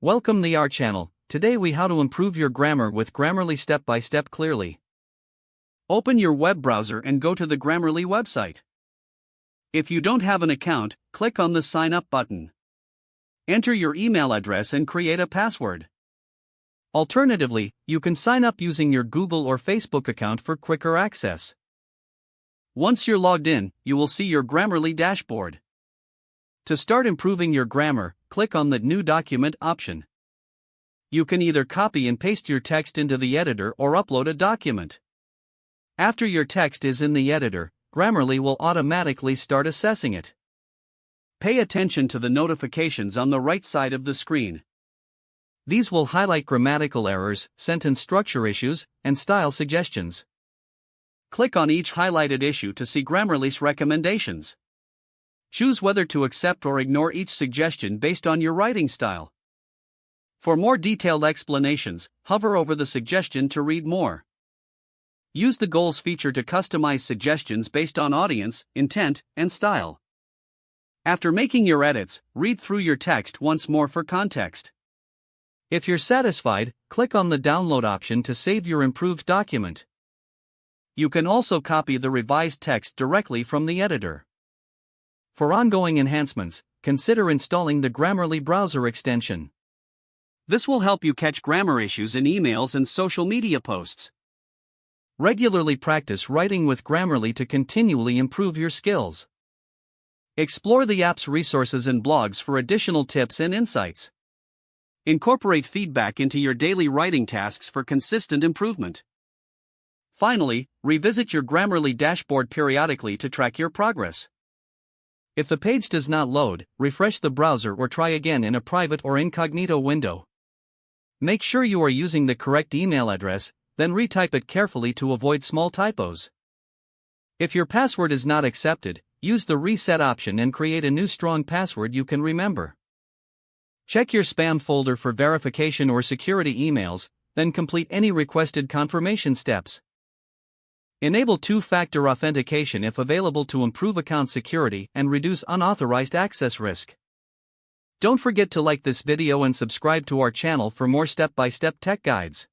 Welcome to our channel. Today we how to improve your grammar with Grammarly step by step clearly. Open your web browser and go to the Grammarly website. If you don't have an account, click on the sign up button. Enter your email address and create a password. Alternatively, you can sign up using your Google or Facebook account for quicker access. Once you're logged in, you will see your Grammarly dashboard. To start improving your grammar, click on the New Document option. You can either copy and paste your text into the editor or upload a document. After your text is in the editor, Grammarly will automatically start assessing it. Pay attention to the notifications on the right side of the screen. These will highlight grammatical errors, sentence structure issues, and style suggestions. Click on each highlighted issue to see Grammarly's recommendations. Choose whether to accept or ignore each suggestion based on your writing style. For more detailed explanations, hover over the suggestion to read more. Use the Goals feature to customize suggestions based on audience, intent, and style. After making your edits, read through your text once more for context. If you're satisfied, click on the Download option to save your improved document. You can also copy the revised text directly from the editor. For ongoing enhancements, consider installing the Grammarly browser extension. This will help you catch grammar issues in emails and social media posts. Regularly practice writing with Grammarly to continually improve your skills. Explore the app's resources and blogs for additional tips and insights. Incorporate feedback into your daily writing tasks for consistent improvement. Finally, revisit your Grammarly dashboard periodically to track your progress. If the page does not load, refresh the browser or try again in a private or incognito window. Make sure you are using the correct email address, then retype it carefully to avoid small typos. If your password is not accepted, use the reset option and create a new strong password you can remember. Check your spam folder for verification or security emails, then complete any requested confirmation steps. Enable two-factor authentication if available to improve account security and reduce unauthorized access risk. Don't forget to like this video and subscribe to our channel for more step-by-step tech guides.